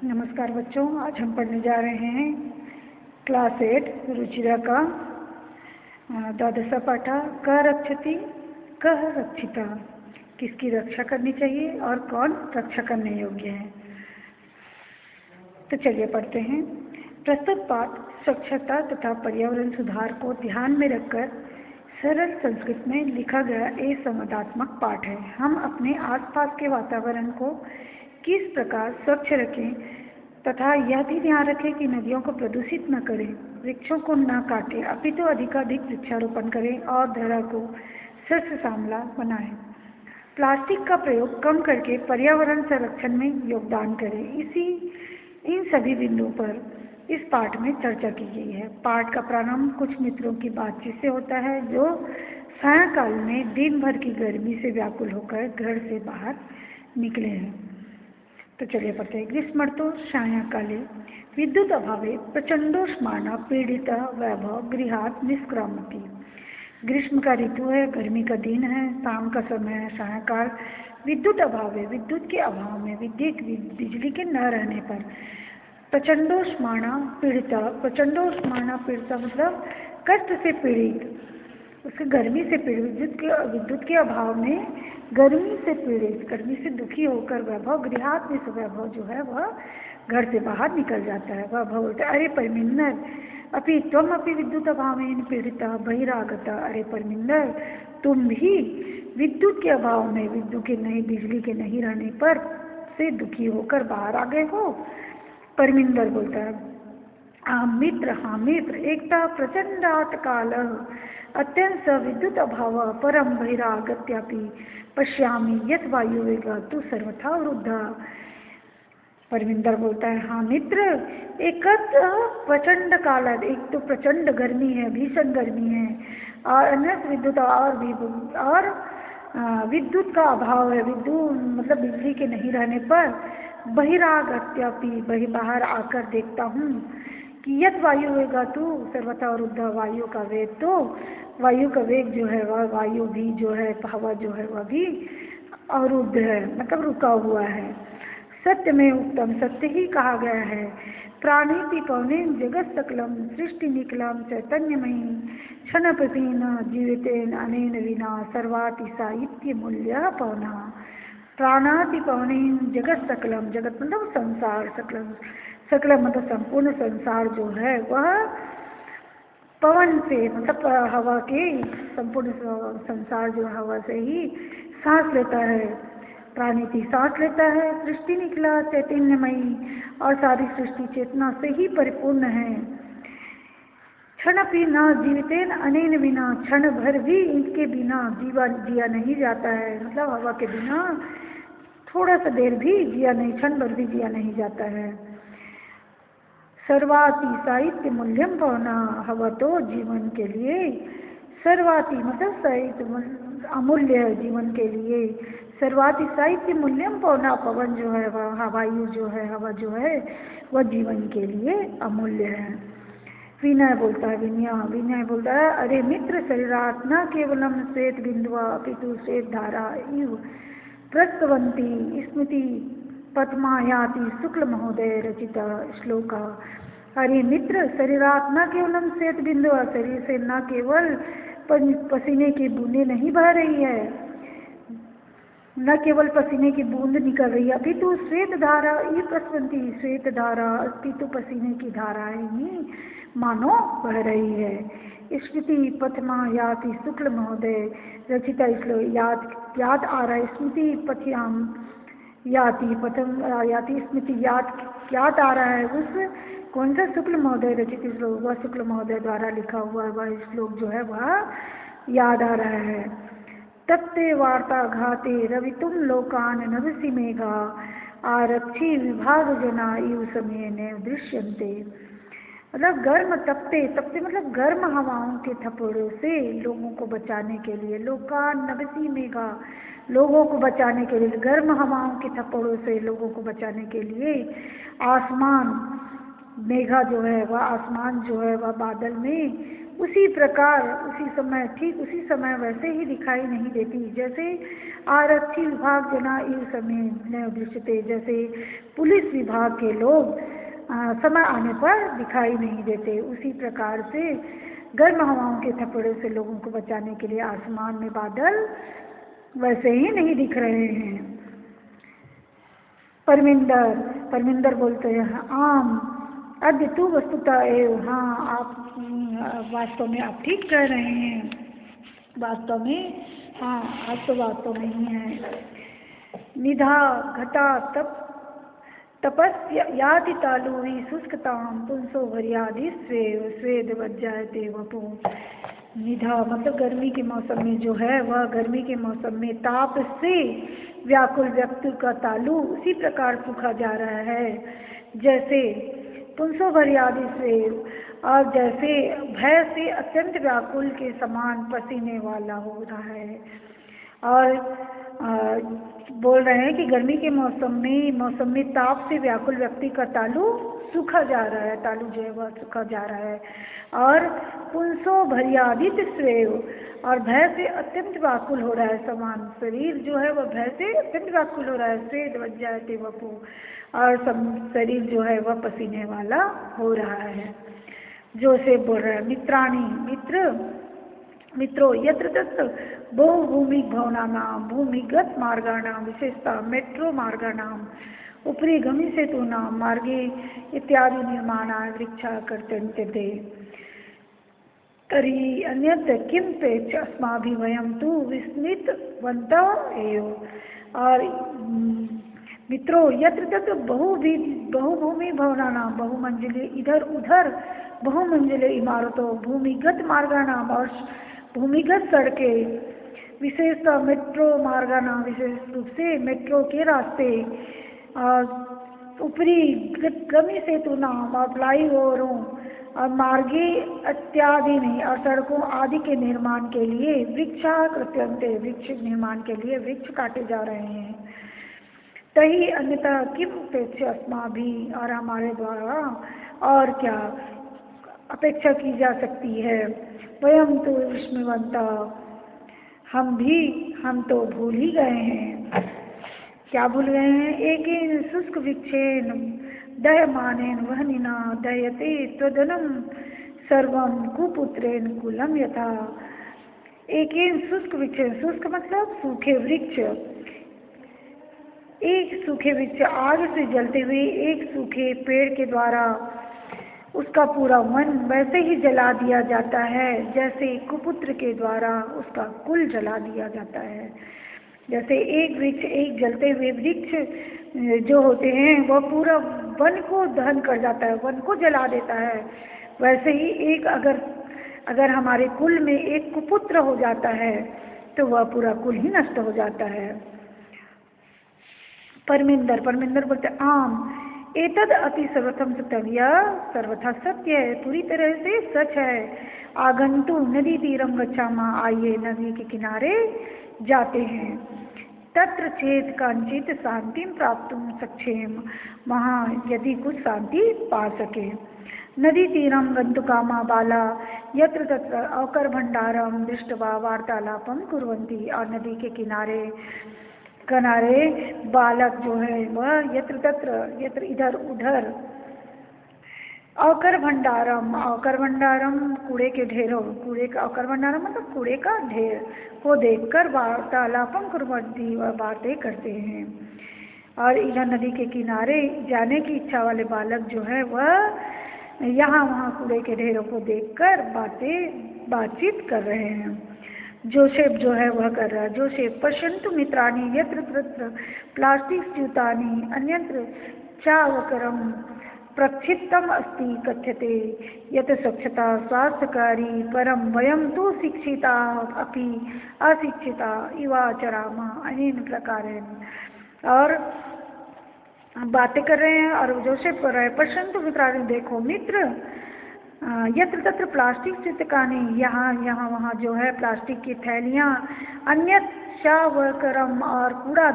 नमस्कार बच्चों, आज हम पढ़ने जा रहे हैं क्लास 8 रुचिरा का द्वादश पाठ क रक्षति कः रक्षिता। किसकी रक्षा करनी चाहिए और कौन रक्षा करने योग्य है। तो चलिए पढ़ते हैं। प्रस्तुत पाठ स्वच्छता तथा पर्यावरण सुधार को ध्यान में रखकर सरल संस्कृत में लिखा गया एक संवादात्मक पाठ है। हम अपने आसपास के वातावरण को किस प्रकार स्वच्छ रखें तथा यह भी ध्यान रखें कि नदियों को प्रदूषित न करें, वृक्षों को न काटें, अपितु अधिकाधिक वृक्षारोपण करें और धरा को सस्य श्यामला बनाएं। प्लास्टिक का प्रयोग कम करके पर्यावरण संरक्षण में योगदान करें। इन सभी बिंदुओं पर इस पाठ में चर्चा की गई है। पाठ का प्रारंभ कुछ मित्रों की बातचीत से होता है जो सायंकाल में दिन भर की गर्मी से व्याकुल होकर घर से बाहर निकले हैं। तो चलिए पढ़ते हैं। ग्रीष्मर्तो सायंकाले विद्युत अभावे प्रचंडोष्माना पीड़िता वैभव गृहात् निष्क्रामति। ग्रीष्म का ऋतु है, गर्मी का दिन है, शाम का समय है, सायंकाल। विद्युत अभाव है, विद्युत के अभाव में, बिजली के न रहने पर प्रचंडोष्माना पीड़िता। प्रचंडोष्माना पीड़िता मतलब कष्ट से पीड़ित, उसके गर्मी से पीड़ित, विद्युत के अभाव में गर्मी से पीड़ित, गर्मी से दुखी होकर वैभव गृहात् वैभव जो है वह घर से बाहर निकल जाता है। वह बोलता है, अरे परमिंदर अपि त्वम अपि विद्युत अभावेन पीड़िता बहिरागता। अरे परमिंदर, तुम भी विद्युत के अभाव में, विद्युत के नहीं, बिजली के नहीं रहने पर से दुखी होकर बाहर आ गए हो। परमिंदर बोलता है, हाँ मित्र, एकता प्रचंडात काल अत्यंत विद्युत अभाव परम बहिरागत्यापि पश्यामि यत वायुवेगा तु सर्वथा वृद्धा। परमिंदर बोलता है, हाँ मित्र, एक प्रचंड काल, एक तो प्रचंड गर्मी है, भीषण गर्मी है, और अन्य विद्युत और विद्युत का अभाव है, विद्युत मतलब बिजली के नहीं रहने पर बहिरागत्यापि बाहर आकर देखता हूँ कि यत वायु वेगा तू सर्वथा वृद्ध। वायु का वेग, तो वायु का वेग जो है वह, वायु भी जो है, हवा जो है वह भी अवरुद्ध है, मतलब रुका हुआ है। सत्य में उत्तम, सत्य ही कहा गया है। प्राणीति पवनेन जगत सकलम सृष्टि निकलम चैतन्यमयी क्षणप्रतीन जीवितेन अनेन विना सर्वाति साहित्य मूल्य पवना। प्राणाति पवनेन जगत सकलम, जगत मतलब संसार, सकलम मतलब संपूर्ण संसार जो है वह पवन से, मतलब हवा के, संपूर्ण संसार जो हवा से ही सांस लेता है। प्राणिति सांस लेता है, सृष्टि निकला चैतन्यमयी, और सारी सृष्टि चेतना से ही परिपूर्ण है। क्षणपि न जीवितेन अनेन विना, क्षण भर भी इनके बिना जिया नहीं जाता है, मतलब हवा के बिना थोड़ा सा देर भी जिया नहीं, क्षण भर भी जिया नहीं जाता है। सर्वाति साहित्य मूल्यम पवना, हवा तो जीवन के लिए सर्वाति मतलब साहित्य अमूल्य है जीवन के लिए। सर्वाति साहित्य मूल्यम पवना, पवन जो है वह, वायु जो है, हवा जो है वह जीवन के लिए अमूल्य है। विनय बोलता है, विनय बोलता है, अरे मित्र, शरीरात् न केवलम श्वेत बिंदुआ अपितु श्वेत धारा इव प्रस्तवंती स्मृति पद्मायाति शुक्ल महोदय रचिता श्लोका। अरे मित्र, शरीरात् न केवलम श्वेत बिंदु, शरीर से न केवल पसीने की बूंदें नहीं बह रही है, न केवल पसीने की बूंद निकल रही है, अपितु श्वेत धारा ये प्रस्वंती, श्वेत धारा अपितु पसीने की धाराएं ही मानो बह रही है। स्मृति पथमा याति शुक्ल महोदय रचिता श्लोक, याद आ रहा है, स्मृति पथ्याम याति, पथम याति स्मृति याद आ रहा है उस कौन सा शुक्ल महोदय रचित श्लोक, वह शुक्ल महोदय द्वारा लिखा हुआ वह श्लोक जो है वह याद आ रहा है। तत्ते वार्ता घाते रवितुम लोकान नभसि मेघा आरक्षी विभाग जना इव समय ने दृश्यन्ते। मतलब गर्म तपते मतलब गर्म हवाओं के थप्पड़ों से लोगों को बचाने के लिए, लोकान नभसि मेघा, लोगों को बचाने के लिए, गर्म हवाओं के थप्पड़ों से लोगों को बचाने के लिए आसमान, मेघा जो है वह आसमान जो है वह बादल में उसी प्रकार उसी समय ठीक उसी समय वैसे ही दिखाई नहीं देती जैसे आरक्षी विभाग जना इस समय न दृश्यते, जैसे पुलिस विभाग के लोग समय आने पर दिखाई नहीं देते, उसी प्रकार से गर्म हवाओं के थपेड़ों से लोगों को बचाने के लिए आसमान में बादल वैसे ही नहीं दिख रहे हैं। परमिंदर परमिंदर बोलते हैं आम अद्य तू वस्तुतः एव, हाँ आप वास्तव में आप ठीक कह रहे हैं, वास्तव में हाँ आज तो वास्तव में ही है। निधा घटा तप तपस्याति तालुवी शुष्कताम पुंसो भरियादि स्वेव स्वेद वज्जायते वपो। निधा मतलब गर्मी के मौसम में जो है वह गर्मी के मौसम में ताप से व्याकुल व्यक्ति का तालु उसी प्रकार सूखा जा रहा है जैसे पुंसो भरियादि स्वेव, और जैसे भय से अत्यंत व्याकुल के समान पसीने वाला हो रहा है। और बोल रहे हैं कि गर्मी के मौसम में ताप से व्याकुल व्यक्ति का तालु सूखा जा रहा है, तालु जो है वह सूखा जा रहा है। और पुंसो भरियादित स्वेव, और भय से अत्यंत व्याकुल हो रहा है समान, शरीर जो है वह भय से अत्यंत व्याकुल हो रहा है, स्वेद वज्जायते वपु, और शरीर जो है वह पसीने वाला हो रहा है। जो से बोल रहा है मित्राणी मित्रो यत्र तत्र बहुभूमिक भवनानां भूमिगत मार्गाणां विशेषता मेट्रो मार्गाणां उपरि गमिसेतूनां मार्गे इत्यादि निर्माणाय वृक्षा कर्तन्ते तर्हि अन्यत् किं तेच अस्माभिः वयं तु विस्मितवन्तः एव। और मित्रों यत्र तत्र बहुभूमि भवनानां, बहुमंजिले इधर उधर बहुमंजिले इमारतों, भूमिगत मार्गाणां और भूमिगत सड़कें, विशेषतः मेट्रो मार्गाणां विशेष रूप से मेट्रो के रास्ते, और ऊपरी गमी सेतूनां और फ्लाईओवरों और मार्गे इत्यादि नहीं और सड़कों आदि के निर्माण के लिए वृक्षाकृत्यन्ते, वृक्ष निर्माण के लिए वृक्ष काटे जा रहे हैं। तही अन्यथा किम अपेक्षा अस्माभिः, और हमारे द्वारा और क्या अपेक्षा की जा सकती है। वयम तो विस्मयवंता, हम तो भूल ही गए हैं। क्या भूल गए हैं। एकेन शुष्क वृक्षेन दह्यमानेन वह्निना दह्यते त्वदनं सर्वं कुपुत्रेण कुलं यथा। एकेन शुष्क वृक्षेन, शुष्क मतलब सूखे वृक्ष, एक सूखे वृक्ष आग से जलते हुए एक सूखे पेड़ के द्वारा उसका पूरा वन वैसे ही जला दिया जाता है जैसे कुपुत्र के द्वारा उसका कुल जला दिया जाता है। जैसे एक वृक्ष, एक जलते हुए वृक्ष जो होते हैं वह पूरा वन को दहन कर जाता है, वन को जला देता है, वैसे ही एक अगर हमारे कुल में एक कुपुत्र हो जाता है तो वह पूरा कुल ही नष्ट हो जाता है। परमिंदर बोलते आम एतद अति सर्वथम सत्यम, यह सर्वथा सत्य है, पूरी तरह से सच है। आगंतु नदी तीरम गच्छामा, आइए नदी के किनारे जाते हैं। तत्र चेत कांचित शांति प्राप्तुम सक्षेम, वहाँ यदि कुछ शांति पा सके। नदी तीरम गंतुकामा बाला यत्र तत्र अवकर भंडारम दृष्टवा वार्तालापम कुर्वन्ति, और नदी के किनारे बालक जो है वह यत्र तत्र, यत्र इधर उधर, अवकर भंडारम कूड़े के ढेरों, कूड़े का अवकर भंडारम मतलब कूड़े का ढेर को देखकर वार्तालापम कुर्वन्ति, वह बातें करते हैं। और इधर नदी के किनारे जाने की इच्छा वाले बालक जो है वह यहाँ वहाँ कूड़े के ढेरों को देखकर बातचीत कर रहे हैं। जोसेफ जो है वह कर रहा है। जोसेफ पश्यन्तु मित्राणि यत्र तत्र प्लास्टिक स्यूतानि अन्यत्र चावकरम प्रक्षिप्तम अस्ति कथ्यते यत् स्वच्छता स्वास्थ्यकारी परम वयम तो शिक्षिता अपि अशिक्षिता इवाचरामा, अनेन प्रकारेण। और बातें कर रहे हैं और जोसेफ कर रहा है पश्यन्तु मित्राणि, देखो मित्र, यत्र तत्र प्लास्टिक स्यूतकानि, यहाँ वहाँ जो है प्लास्टिक की थैलियाँ, अन्यत शावकरम और कूड़ा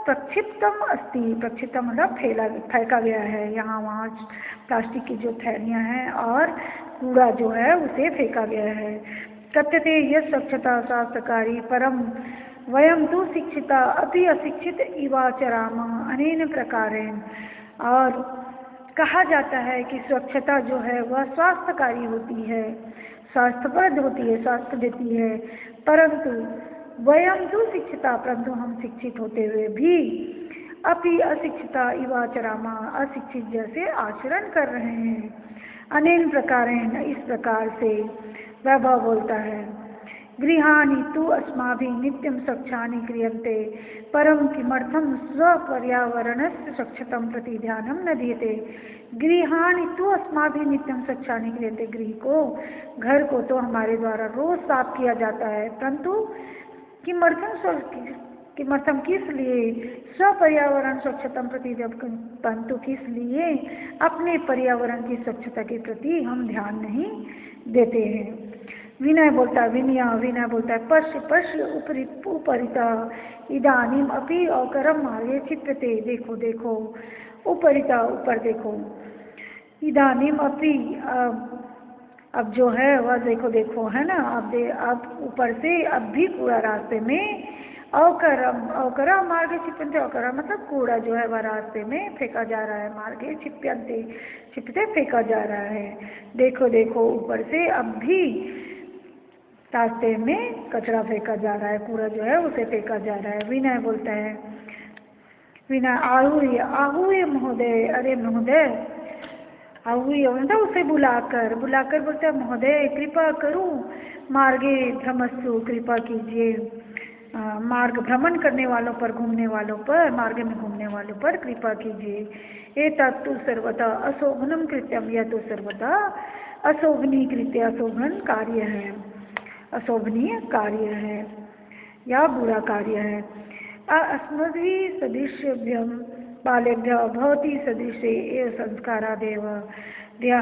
प्रक्षिप्तम अस्ति, प्रक्षिप्तम मतलब फेंका गया है, यहाँ वहाँ प्लास्टिक की जो थैलियाँ हैं और कूड़ा जो है उसे फेंका गया है। कथ्यते यत् स्वच्छता स्वास्थ्यकारी परम वयम तु शिक्षिता अपि अशिक्षित इवाचरामः अनेन प्रकारेण। और कहा जाता है कि स्वच्छता जो है वह स्वास्थ्यकारी होती है, स्वास्थ्यप्रद होती है, स्वास्थ्य देती है, परंतु वयम तो शिक्षिता, परंतु हम शिक्षित होते हुए भी अपि अशिक्षिता इवाचरामा, अशिक्षित जैसे आचरण कर रहे हैं। अनेन प्रकारेण, इस प्रकार से वैभव बोलता है। गृहाणि तु अस्माभिः नित्यं स्वच्छानि क्रियन्ते परं किमर्थं स्वपर्यावरणस्य स्वच्छतां प्रति ध्यानं न दीयते। गृहाणि तु अस्माभिः नित्यं स्वच्छानि क्रियन्ते, गृह को, घर को तो हमारे द्वारा रोज साफ किया जाता है, परंतु किमर्थम किस लिए, स्वपर्यावरण स्वच्छता प्रति, परंतु किस लिए अपने पर्यावरण की स्वच्छता के प्रति हम ध्यान नहीं देते हैं। विनय बोलता है, विनय बोलता है पश्य पश्य उपरितः इदानीम अपि अवकरम मार्गे क्षिप्यते, देखो देखो, उपरितः ऊपर देखो, इदानीम अपि अब जो है वह देखो देखो है ना, अब ऊपर से अब भी कूड़ा रास्ते में अवकरम मार्गे क्षिप्यन्ते, अवकरम मतलब कूड़ा जो है वह रास्ते में फेंका जा रहा है, मार्गे क्षिप्यते फेंका जा रहा है। देखो देखो ऊपर से अब भी रास्ते में कचरा फेंका जा रहा है, कूड़ा जो है उसे फेंका जा रहा है। विनय बोलता है, विनय आहूय महोदय, अरे महोदय, आहूय मतलब उसे बुलाकर बोलता है महोदय कृपा करूं, मार्गे भ्रमस्सु, कृपा कीजिए, मार्ग भ्रमण करने वालों पर, घूमने वालों पर, मार्ग में घूमने वालों पर कृपा कीजिए। एतत् तु सर्वथा अशोभनम कृत्यम, यह तो सर्वथा अशोभनीय कृत्य, अशोभन कार्य है, अशोभनीय कार्य है या बुरा कार्य है। अस्मभिः सदृशेभ्यः बालेभ्यः भवती सदृशे एव संस्कारादेव,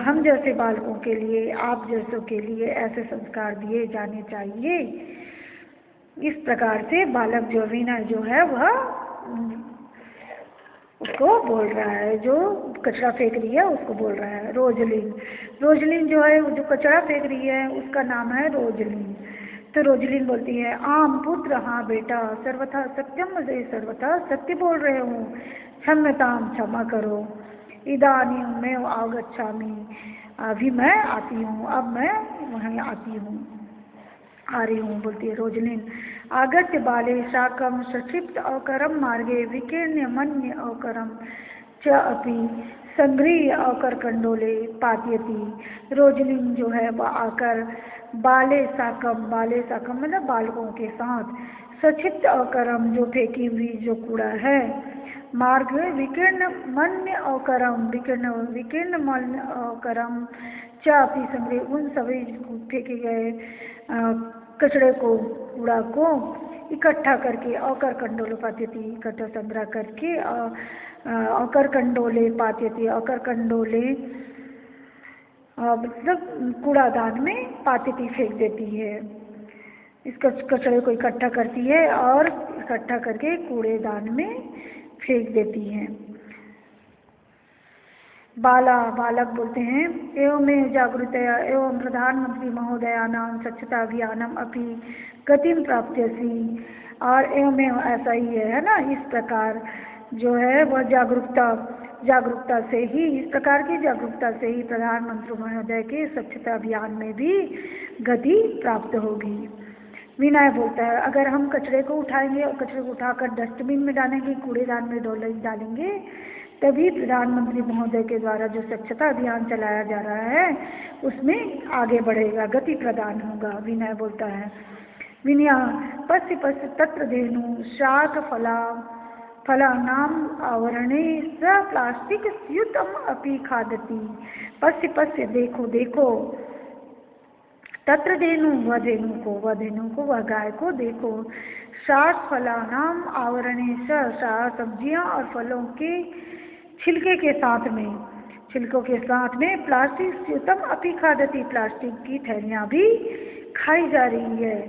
हम जैसे बालकों के लिए, आप जैसों के लिए ऐसे संस्कार दिए जाने चाहिए। इस प्रकार से बालक जो विनय जो है वह उसको बोल रहा है, जो कचरा फेंक रही है उसको बोल रहा है। रोजलिन जो है जो कचरा फेंक रही है उसका नाम है रोजलिन। तो रोजलिन बोलती है आम पुत्र, हाँ बेटा, सर्वथा सत्यम, मुझे सर्वथा सत्य बोल रहे हूँ, क्षम्यताम, क्षमा करो, इदानीं मैं आगच्छामि, अभी मैं आती हूँ, अब मैं वहीं आ रही हूँ, बोलती है रोजलिन। आगत्य बाले शाकम सक्षिप्त अवकरम मार्गे विकीर्ण्य मन्य अवकरम च अपि संग्रह्य अवकर कंडोले पात्यति। रोजलिन जो है वह आकर बाले साकम मतलब बालकों के साथ, सक्षिप्त अवकरम जो फेंकी हुई जो कूड़ा है, मार्ग विकीर्ण मन्य अवकरम, विकीर्ण मन्य अवकरम च अपि संग्रह, उन सभी फेंके गए कचड़े को, कूड़ा को इकट्ठा करके, अवकर कंडोले पात्यति, इकट्ठा संग्रह करके, अवकर कंडोले पात्यति, अवकर कंडोले मतलब कूड़ादान में पात्यति फेंक देती है। इस कचड़े को इकट्ठा करती है और इकट्ठा करके कूड़ेदान में फेंक देती है। बालक बोलते हैं एवं जागृतया एवं प्रधानमंत्री महोदयानां स्वच्छता अभियानम अपि गतिम प्राप्स्यसि, और एवं ऐसा ही है ना, इस प्रकार जो है वह जागरूकता से ही, इस प्रकार की जागरूकता से ही प्रधानमंत्री महोदय के स्वच्छता अभियान में भी गति प्राप्त होगी। विनय बोलता है अगर हम कचरे को उठाएंगे और कचरे को उठाकर डस्टबिन में डालेंगे, कूड़ेदान में डालेंगे, तभी प्रधानमंत्री महोदय के द्वारा जो स्वच्छता अभियान चलाया जा रहा है उसमें आगे बढ़ेगा, गति प्रदान होगा। विनय बोलता है विनय पश्य तत्र धेनु शाक फलानाम आवरणे स प्लास्टिक स्यूतम अपि खादति। पश्य देखो, तत्र धेनु, वह धेनु को वह गाय को देखो, शाक फलानाम आवरणे स, सब्जियां और फलों के छिलकों के साथ में प्लास्टिक स्यूतम अपि खादति, प्लास्टिक की थैलियाँ भी खाई जा रही है।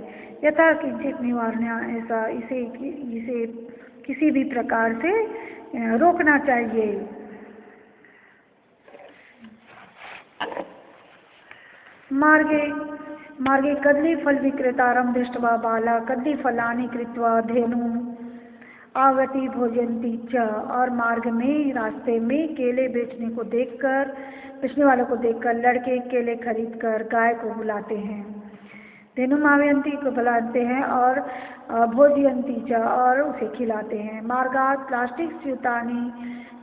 यथा किंचित निवारणा, ऐसा इसे किसी भी प्रकार से रोकना चाहिए। मार्गे मार्गे कदलीफलविक्रेतारं दृष्ट्वा बाला कदलीफलानि कृत्वा धेनुम् आगति भोजन्ति च। और मार्ग में, रास्ते में केले बेचने वालों को देखकर लड़के केले खरीदकर गाय को बुलाते हैं। धेनुम् आगयन्ति को बुलाते हैं और भोजयन्ति च और उसे खिलाते हैं। मार्गात् प्लास्टिक स्यूतानि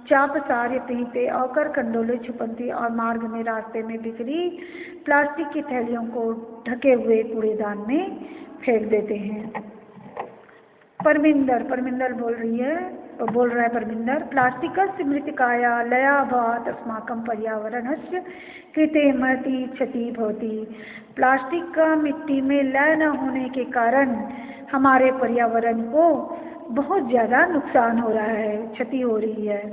चापसार्य पीते औकर कंडोले छुपन्ति। और मार्ग में, रास्ते में बिखरी प्लास्टिक की थैलियों को ढके हुए कूड़ेदान में फेंक देते हैं। परमिंदर बोल रहा है परमिंदर, प्लास्टिकस्य मृत्तिकाया लयाभावात् अस्माकं पर्यावरणस्य कृते महती क्षति भवति। प्लास्टिक का मिट्टी में लय न होने के कारण हमारे पर्यावरण को बहुत ज़्यादा नुकसान हो रहा है, क्षति हो रही है।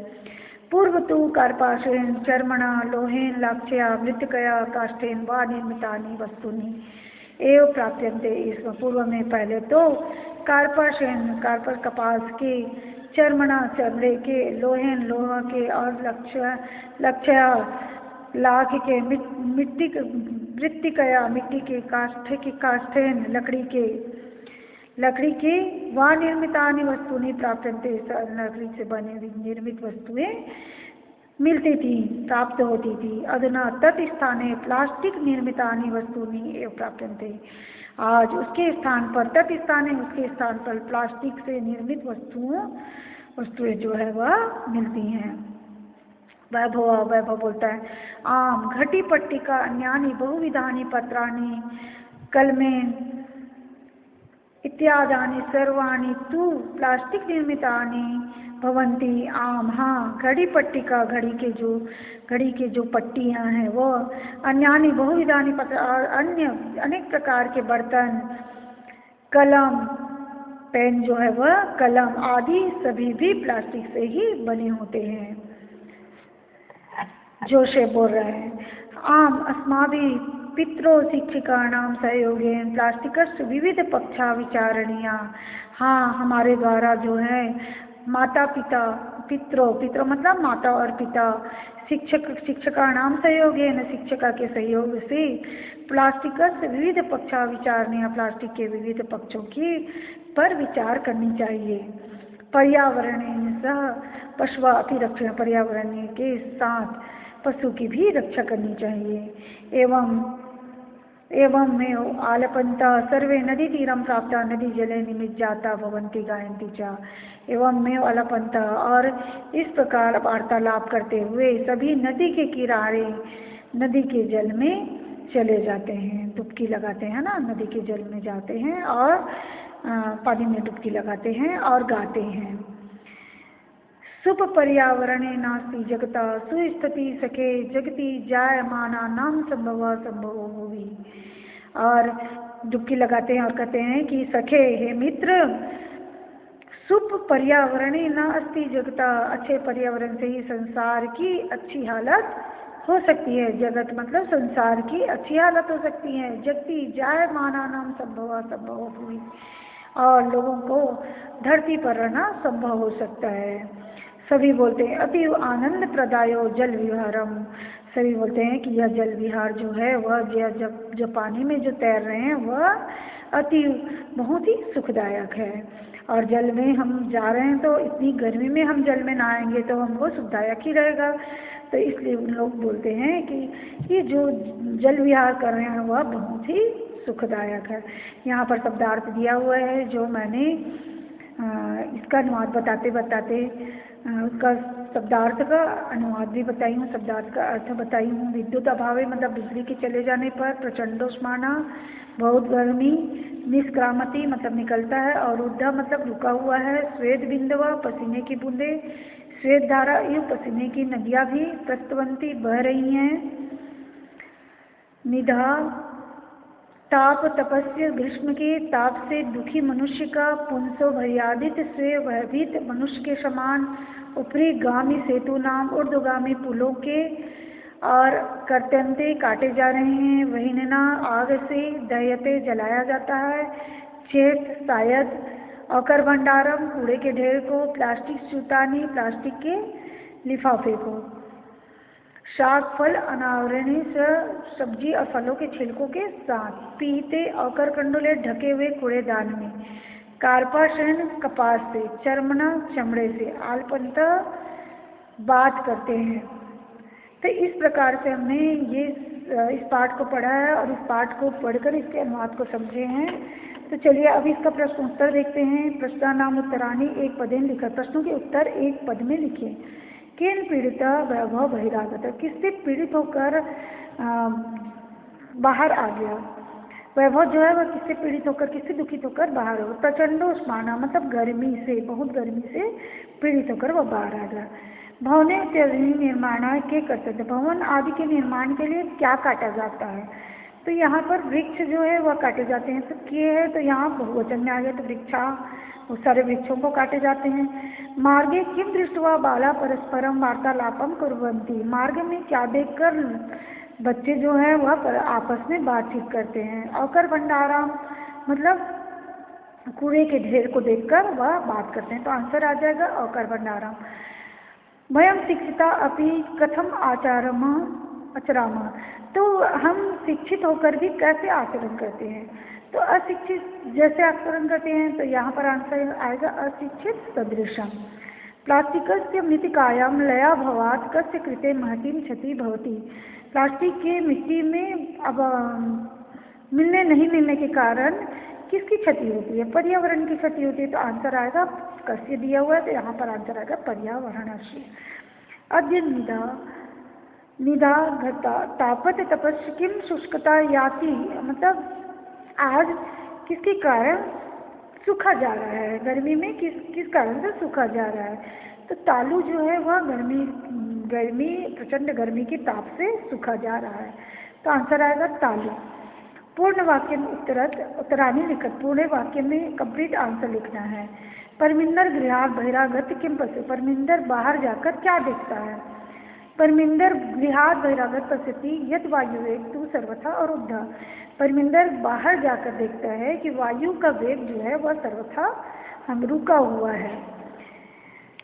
पूर्व तो कार्पाशेन चर्मणा लोहेन लाक्षया मृत्तिकया काष्ठेन वा निर्मितानि वस्तुनि एवं प्राप्यन्ते। इसमें पूर्व में पहले तो कार्पर कपास के, चर्मणा चमड़े के, लोहेन लोहा के और लक्षया लाख के, मृत्तिकया मिट्टी के, काष्ठेन लकड़ी के वा निर्मितानि वस्तुनि प्राप्यन्ते। लकड़ी से बने निर्मित वस्तुएं मिलती थी, प्राप्त होती थी। अधुना तत्स्थाने प्लास्टिक निर्मितानि वस्तुनि एव प्राप्यन्ते। आज उसके स्थान पर उसके स्थान पर प्लास्टिक से निर्मित वस्तुएं जो है वह मिलती हैं। वैभव बोलता है, आम घटी पट्टिका अन्यानि बहुविधानि पत्राणि कलमेन इत्यादानि सर्वाणि तु प्लास्टिक निर्मितानि भवन्ति। आम, हाँ, घड़ी पट्टिका, घड़ी के जो पट्टियाँ हैं वो, अन्यानि बहुविधानि पत्र और अन्य अनेक प्रकार के बर्तन, कलम, पेन जो है वह, कलम आदि सभी भी प्लास्टिक से ही बने होते हैं। जोशे बोल रहे हैं, आम अस्माभिः पितरो शिक्षिकाणां सहयोगेन प्लास्टिकस्य विविध पक्षा विचारणीया। हाँ, हमारे द्वारा जो है माता पिता, पितरो मतलब माता और पिता, शिक्षकाणां सहयोगेन शिक्षका के सहयोग से प्लास्टिकस्य विविध पक्षा विचारणीय, प्लास्टिक के विविध पक्षों की पर विचार करनी चाहिए। पर्यावरणेन सह पशु अभिरक्षण, पर्यावरण के साथ पशु की भी रक्षा करनी चाहिए। एवं में आलपन्तः सर्वे नदी तीरं प्राप्ता नदी जले निमज्जाता भवन्ति गायन्ति च। एवं में आलपन्तः, और इस प्रकार वार्तालाप करते हुए सभी नदी के किनारे नदी के जल में चले जाते हैं, डुबकी लगाते हैं ना, नदी के जल में जाते हैं और पानी में डुबकी लगाते हैं और गाते हैं। सुप पर्यावरणे नास्ति जगता सुस्थिति सखे जगति जायमानानां संभवो भुवि। और डुबकी लगाते हैं और कहते हैं कि सखे, हे मित्र, सुप पर्यावरणे न अस्ति जगता, अच्छे पर्यावरण से ही संसार की अच्छी हालत हो सकती है। जगत मतलब संसार की अच्छी हालत हो सकती है। जगति जायमानानां संभवो भुवि, और लोगों को धरती पर रहना संभव हो सकता है। सभी बोलते हैं अति आनंद प्रदायो जल विहारम, सभी बोलते हैं कि यह जल विहार जो है वह जो पानी में जो तैर रहे हैं वह अति बहुत ही सुखदायक है। और जल में हम जा रहे हैं तो इतनी गर्मी में हम जल में नहाएंगे तो हमको सुखदायक ही रहेगा। तो इसलिए उन लोग बोलते हैं कि ये जो जल विहार कर रहे हैं वह बहुत ही सुखदायक है। यहाँ पर शब्दार्थ दिया हुआ है जो मैंने इसका अनुवाद बताते उसका शब्दार्थ का अनुवाद भी बताई हूँ, शब्दार्थ का अर्थ बताई हूँ। विद्युत अभावे मतलब बिजली के चले जाने पर, प्रचंडोष्माना बहुत गर्मी, निष्क्रामति मतलब निकलता है, और ऊर्ध्वा मतलब रुका हुआ है, श्वेत बिंदवा पसीने की बूंदे, श्वेत धारा यू पसीने की नदियाँ भी प्रस्तवंती बह रही हैं, निधा ताप तपस्य ग्रीष्म के ताप से दुखी मनुष्य का पुंसो भयादित से भयभीत मनुष्य के समान, ऊपरी गामी सेतु नाम ऊर्ध्वगामी पुलों के और कर्तन्ते काटे जा रहे हैं, वही ना आग से दहयते जलाया जाता है, चेत शायद अकर भंडारम, कूड़े के ढेर को, प्लास्टिक चूतानी, प्लास्टिक के लिफाफे को, शाक फल अनावरणी से, सब्जी और फलों के छिलकों के साथ, पीते अकर कंडोले ढके हुए कूड़ेदान में, कार्पाशन कपास से, चर्मना चमड़े से, आलपंत बात करते हैं। तो इस प्रकार से हमने इस पाठ को पढ़ा है और इस पाठ को पढ़कर इसके अनुवाद को समझे हैं। तो चलिए अब इसका प्रश्न उत्तर देखते हैं। प्रश्नानाम उत्तराणी एक पदेन लिखा, प्रश्नों के उत्तर एक पद में लिखिए। किन पीड़िता वैभव बहिरागत, किससे पीड़ित होकर बाहर आ गया। वैभव जो है वह किससे पीड़ित होकर, किससे दुखित होकर बाहर हो। प्रचंड उष्माना मतलब गर्मी से, बहुत गर्मी से पीड़ित होकर वह बाहर आ गया। भवने इत्यादि निर्माण के कर्तव्य, भवन आदि के निर्माण के लिए क्या काटा जाता है। तो यहाँ पर वृक्ष जो है वह काटे जाते हैं। तो किए है तो यहाँ बहुवचन में आ गया, तो वृक्षा, बहुत सारे वृक्षों को काटे जाते हैं। मार्गे किम दृष्टवा बाला परस्परम वार्तालापम कुर्वन्ति, मार्ग में क्या देखकर बच्चे जो है वह आपस में बातचीत करते हैं। अकर भंडाराम मतलब कूड़े के ढेर को देखकर वह बात करते हैं। तो आंसर आ जाएगा अकर भंडाराम। वयम शिक्षिता अपि कथम आचरम आचराम, तो हम शिक्षित होकर भी कैसे आचरण करते हैं। तो अशिक्षित जैसे आचरण करते हैं, तो यहाँ पर आंसर आएगा अशिक्षित सदृशम। प्लास्टिकस्य मृत्तिकायां लया भवात् कस्य कृते महतीं क्षति भवति, प्लास्टिक के मिट्टी में अब नहीं मिलने के कारण किसकी क्षति होती है, पर्यावरण की क्षति होती है। तो आंसर आएगा कस्य दिया हुआ है, तो यहाँ पर आंसर आएगा पर्यावरणस्य। अद्य निधा घटा तापत तपस् किम शुष्कता याति, मतलब आज किसके कारण सूखा जा रहा है, गर्मी में किस कारण से सूखा जा रहा है। तो तालू जो है वह गर्मी प्रचंड गर्मी के ताप से सूखा जा रहा है। तो आंसर आएगा तालू। पूर्ण वाक्य में उत्तरानी लिखत, पूर्ण वाक्य में कंप्लीट आंसर लिखना है। परमिंदर गृहात बहिरागत किम पश्य, परमिंदर बाहर जाकर क्या देखता है। परमिंदर गृहात बहिरागत पश्यति यद वायु वेग तू सर्वथा अरुद्ध, परमिंदर बाहर जाकर देखता है कि वायु का वेग जो है वह सर्वथा रुका हुआ है।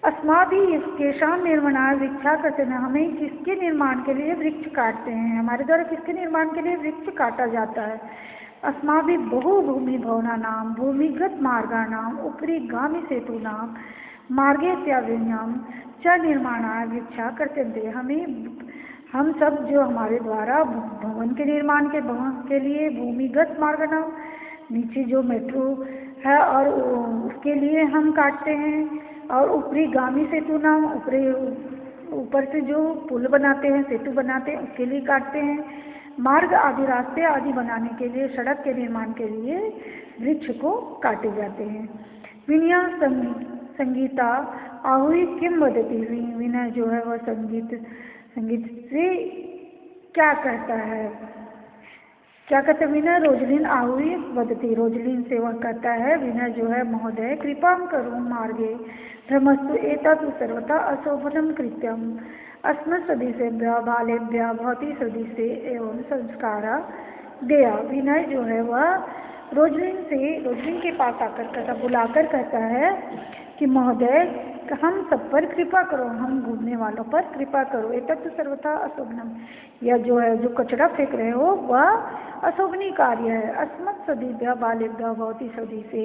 अस्माभि केशाम निर्माणाय वृक्षा करते हैं, हमें किसके निर्माण के लिए वृक्ष काटते हैं, हमारे द्वारा किसके निर्माण के लिए वृक्ष काटा जाता है। अस्माभि बहुभूमि भवना नाम भूमिगत मार्गा नाम उपरी गामी सेतु नाम मार्गे त्याव्यम च निर्माणाय वृक्षा करते हैं, हम सब जो हमारे द्वारा भवन के लिए भूमिगत मार्ग नाम, नीचे जो मेट्रो है और उसके लिए हम काटते हैं, और ऊपरी गामी सेतु नाम ऊपर से जो पुल बनाते हैं, सेतु बनाते हैं, उसके लिए काटते हैं। मार्ग आदि रास्ते आदि बनाने के लिए, सड़क के निर्माण के लिए वृक्ष को काटे जाते हैं। विनया संगीता आहुति किम वदति, विनय जो है वह संगीत से क्या कहता है, क्या कहते हैं विनय। रोजलिन आहुति वदति, रोजलिन से वह कहता है, विनय जो है महोदय कृपा करो मार्गे भ्रमस्तु एतत् सर्वथा अशोभनम कृत्यम अस्मत् सदृशेभ्यः बालेभ्यः भवति सदृशे एवं संस्कारा देया। विनय जो है वह रोजलिन के पास आकर बुलाकर कहता है कि महोदय हम सब पर कृपा करो, हम घूमने वालों पर कृपा करो। एतत् सर्वथा अशोभनम, यह जो है जो कचरा फेंक रहे हो वह अशोभनीय कार्य है। अस्मत् सदीभ्यः बालेभ्यः भवति सदृशे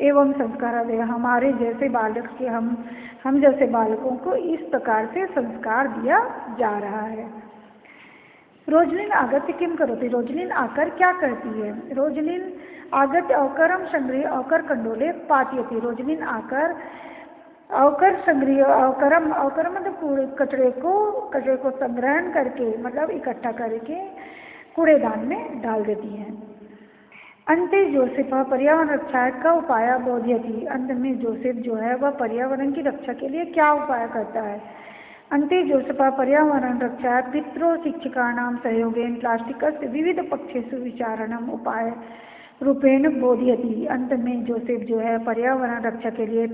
एवं संस्कार दे, हमारे जैसे बालक के हम जैसे बालकों को इस प्रकार से संस्कार दिया जा रहा है। रोजलिन आगत्य किम करोति, रोजलिन आकर क्या करती है। रोजलिन आगत्य अवकरम संग्रह अवकर कंडोले पातयति, रोजलिन आकर अवकर संग्रह अवकरम मतलब कचरे को संग्रहण करके मतलब इकट्ठा करके कूड़ेदान में डाल देती है। अंते जोसेफ पर्यावरण रक्षा का उपाय बोध्यति, अंत में जोसेफ जो है वह पर्यावरण की रक्षा के लिए क्या उपाय करता है। अंते जोसेफ पर्यावरण रक्षा पितृ शिक्षकाणां सहयोगेन प्लास्टिकस्य विविध पक्षेषु विचारणम उपाय रूपेण बोध्यति, अंत में जोसेफ जो है पर्यावरण रक्षा के लिए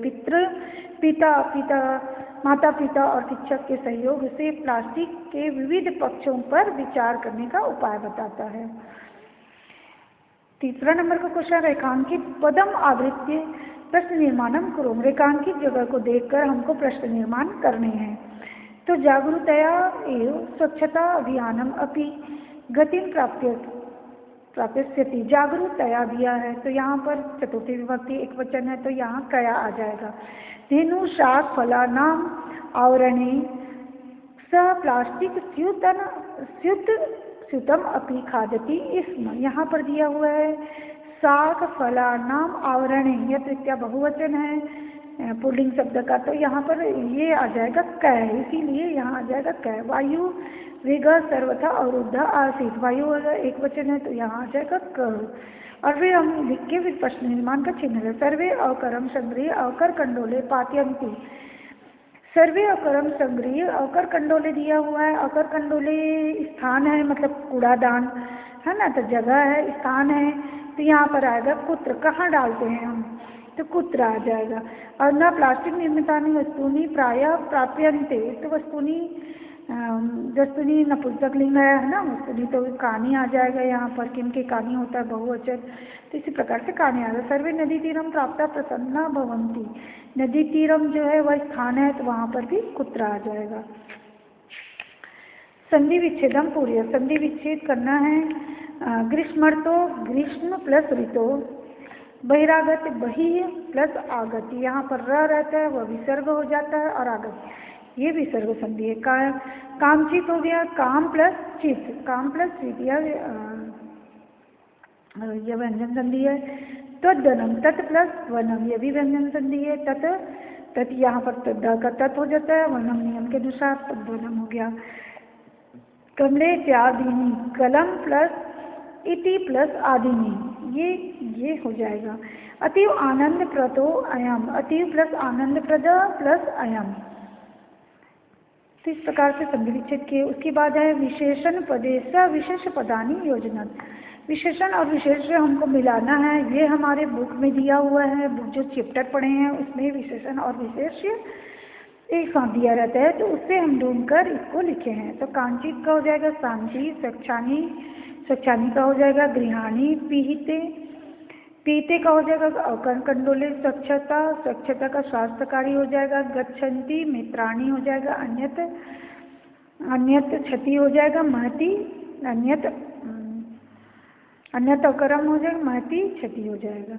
माता पिता और शिक्षक के सहयोग से प्लास्टिक के विविध पक्षों पर विचार करने का उपाय बताता है। तीसरा नंबर का क्वेश्चन, रेखांकित पदम आवृत्य प्रश्न निर्माणम कुरुम, रेखांकित जगह को देखकर हमको प्रश्न निर्माण करने हैं। तो जागरूकतया एव स्वच्छता अभियानम अपि गतिम प्राप्स्यति, जागरूकतया दिया है तो यहाँ पर चतुर्थी विभक्ति एक वचन है तो यहाँ कया आ जाएगा। धेनु शाक फलानाम आवरणे स प्लास्टिक स्यूतम अपि खादति स्म, यहाँ पर दिया हुआ है शाक फलानाम आवरणे, यह तृतीया बहुवचन है पुल्लिंग शब्द का, तो यहाँ पर ये आ जाएगा कै, इसीलिए यहाँ आ जाएगा कै। वायु वेग सर्वथा अवरुद्ध आसीत, वायु एक वचन है तो यहाँ आ जाएगा क। और फिर हम लिख के फिर प्रश्न निर्माण का चिन्ह है। सर्वे अवकरम संग्रह अवकर कंडोले पात्यंती, सर्वे अवकरम संग्रह अवकर कंडोले दिया हुआ है, अवकर कंडोले स्थान है मतलब कूड़ादान है ना, तो जगह है स्थान है, तो यहाँ पर आएगा कुत्र, कहाँ डालते हैं हम, तो कुत्र आ जाएगा। और न प्लास्टिक निर्मितानि वस्तूनि प्रायः प्राप्यन्ते, तो वस्तूनि नपुंसकलिंग है ना, वस्तुनि तो कहानी आ जाएगा यहाँ पर, किनके कहानी होता है बहुवचन, तो इसी प्रकार से कहानी आ जाएगा। सर्वे नदी तीरम प्राप्ता प्रसन्ना भवन्ति, नदी तीरम जो है वह स्थान है तो वहाँ पर भी कुत्र आ जाएगा। संधि विच्छेदम पूर्य, संधि विच्छेद करना है। ग्रीष्मर्तो ग्रीष्म प्लस ऋतो, बहिरागत बहि प्लस आगत, यहाँ पर र रहता है वह विसर्ग हो जाता है और आगत ये विसर्ग संधि है। कामचित हो गया काम प्लस चित, काम प्लस चित यह व्यंजन संधि है। तद्वनम तत् प्लस वनम, यह भी व्यंजन संधि है। तत् यहाँ पर का तत् हो जाता है, वनम नियम के अनुसार तद्वनम हो गया। कमले इत्यादिनी, कलम प्लस इति प्लस आदिनी, ये हो जाएगा। अतीव आनंद प्रदो अयम, अतीव प्लस आनंद प्रद प्लस अयम, तो इस प्रकार से संधि विच्छेद किए। उसके बाद है विशेषण पदेश विशेष पदानी योजना, विशेषण और विशेष हमको मिलाना है, ये हमारे बुक में दिया हुआ है, बुक जो चैप्टर पढ़े हैं उसमें विशेषण और विशेष एक साथ दिया रहता है, तो उससे हम ढूंढकर इसको लिखे हैं। तो कांचित का हो जाएगा शांति, स्वच्छानी का हो जाएगा गृहाणी, पीते का हो जाएगा अवकरण कंडोले, स्वच्छता का स्वास्थ्यकारी हो जाएगा गच्छन्ति, मित्राणी हो जाएगा अन्यत क्षति हो जाएगा महती, अन्यत अवकरम हो जाएगा महती क्षति हो जाएगा।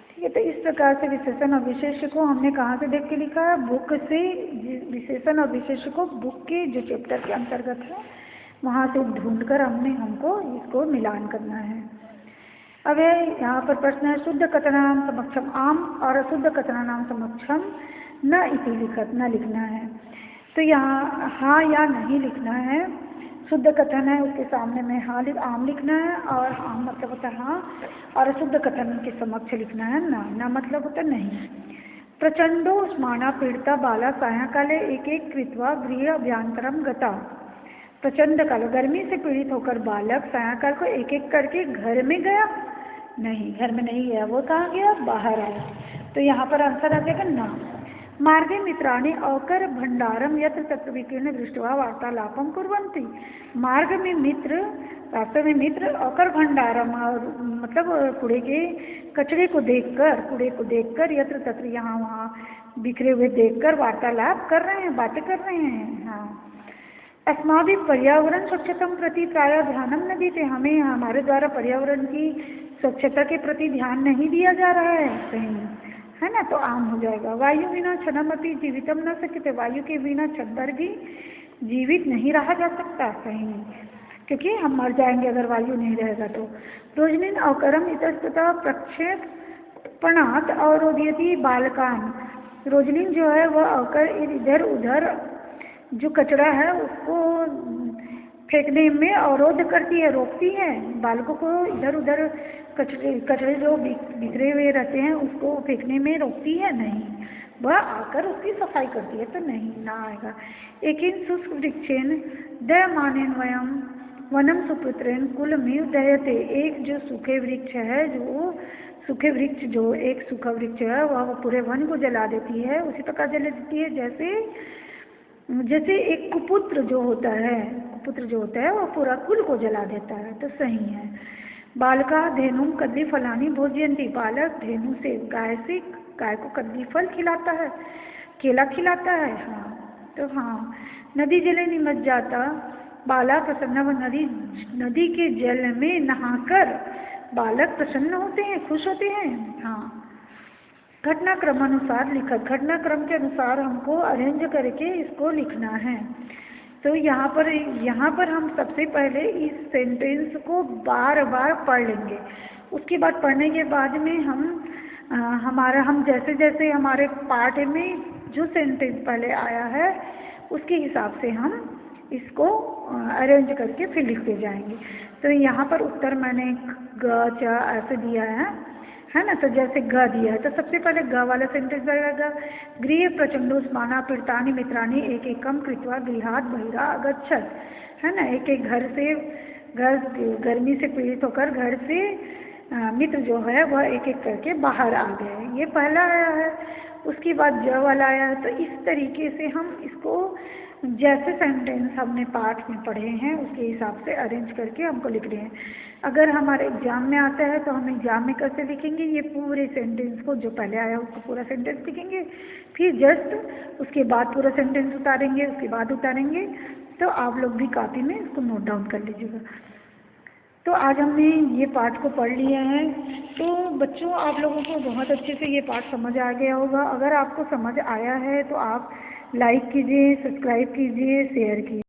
ठीक है, तो इस प्रकार से विशेषण और विशेष को हमने कहाँ से देख के लिखा है, बुक से। विशेषण और विशेष को बुक के जो चैप्टर के अंतर्गत है वहाँ से ढूंढकर हमको इसको मिलान करना है। अब यहाँ पर प्रश्न है शुद्ध कथनानाम समक्षम आम और अशुद्ध कथनानाम समक्षम न इति न लिखना है। तो यहाँ हाँ या नहीं लिखना है। शुद्ध कथन है उसके सामने में हाँ आम लिखना है, और आम मतलब होता है हाँ, और अशुद्ध कथन के समक्ष लिखना है ना मतलब होता नहीं। प्रचंडो उष्माना पीड़िता बाला सायंकाले एक एक कृत्वा गृह अभ्यंतरम गता, प्रचंड काल गर्मी से पीड़ित होकर बालक सायंकाल को एक एक करके घर में गया, नहीं घर में नहीं गया, वो कहाँ गया, बाहर आया, तो यहाँ पर आंसर आ जाएगा ना। मार्गे मित्राणि अवकर भंडारम यत्र तत्र विकीर्ण दृष्टवा वार्तालापम कुर्वन्ति, मार्ग में मित्र, रास्ते में मित्र अवकर भंडारम मतलब कचरे को देखकर यत्र तत्र यहाँ वहाँ बिखरे हुए देखकर वार्तालाप कर रहे हैं, बातें कर रहे हैं। हाँ, अस्माभि पर्यावरण स्वच्छता प्रति प्राय ध्यानम न देते, हमें हमारे द्वारा पर्यावरण की स्वच्छता के प्रति ध्यान नहीं दिया जा रहा है, सही है ना, तो आम हो जाएगा। वायु बिना क्षणमपि जीवितम न सकते, वायु के बिना क्षण भर भी जीवित नहीं रहा जा सकता, सही, क्योंकि हम मर जाएंगे अगर वायु नहीं रहेगा तो। रोजनिन अवकरम इतस्ततः प्रक्षेपणात् अवरोधयति बालकान, रोजनिन जो है वह अवकर इधर उधर जो कचरा है उसको फेंकने में अवरोध करती है, रोकती है, बालकों को इधर उधर कचरे जो बिखरे हुए रहते हैं उसको फेंकने में रोकती है, नहीं, वह आकर उसकी सफाई करती है, तो नहीं ना आएगा। एकिन शुष्क वृक्षेन दयमानेन वयम वनम सुपुत्रेन कुलमिव दयते, एक जो सूखे वृक्ष है, जो एक सूखा वृक्ष है वह पूरे वन को जला देती है, उसी प्रकार जला देती है जैसे एक कुपुत्र जो होता है वह पूरा कुल को जला देता है, तो सही है। बालका धेनु कदली फलानी भोजयंती, बालक धेनु से गाय से गाय को कद्दी फल खिलाता है, केला खिलाता है। हाँ, तो हाँ, नदी जले निमज्ज जाता बालक प्रसन्न, नदी के जल में नहाकर बालक प्रसन्न होते हैं, खुश होते हैं। हाँ, घटनाक्रम अनुसार लिखत, घटनाक्रम के अनुसार हमको अरेंज करके इसको लिखना है। तो यहाँ पर हम सबसे पहले इस सेंटेंस को बार बार पढ़ लेंगे। उसके बाद पढ़ने के बाद में हम जैसे जैसे हमारे पाठ में जो सेंटेंस पहले आया है उसके हिसाब से हम इसको अरेंज करके फिर लिखते जाएंगे। तो यहाँ पर उत्तर मैंने ग च ऐसे दिया है ना। तो जैसे ग दिया है तो सबसे पहले ग वाला सेंटेंस रहेगा, गृह प्रचंडोस्माना पीड़ितानि मित्राणि एकैकं कृत्वा गृहात् बहिरा अगच्छत्, है ना। एक एक घर गर्मी से पीड़ित होकर घर से मित्र जो है वह एक एक करके बाहर आ गए, ये पहला आया है। उसके बाद ज वाला आया है। तो इस तरीके से हम इसको जैसे सेंटेंस हमने पाठ में पढ़े हैं उसके हिसाब से अरेंज करके हमको लिख रहे हैं। अगर हमारे एग्जाम में आता है तो हम एग्जाम में कैसे लिखेंगे, ये पूरे सेंटेंस को जो पहले आया उसको पूरा सेंटेंस लिखेंगे, फिर जस्ट उसके बाद पूरा सेंटेंस उतारेंगे, उसके बाद उतारेंगे। तो आप लोग भी कॉपी में इसको नोट डाउन कर लीजिएगा। तो आज हमने ये पाठ को पढ़ लिया है। तो बच्चों, आप लोगों को बहुत अच्छे से ये पाठ समझ आ गया होगा। अगर आपको समझ आया है तो आप लाइक कीजिए, सब्सक्राइब कीजिए, शेयर कीजिए।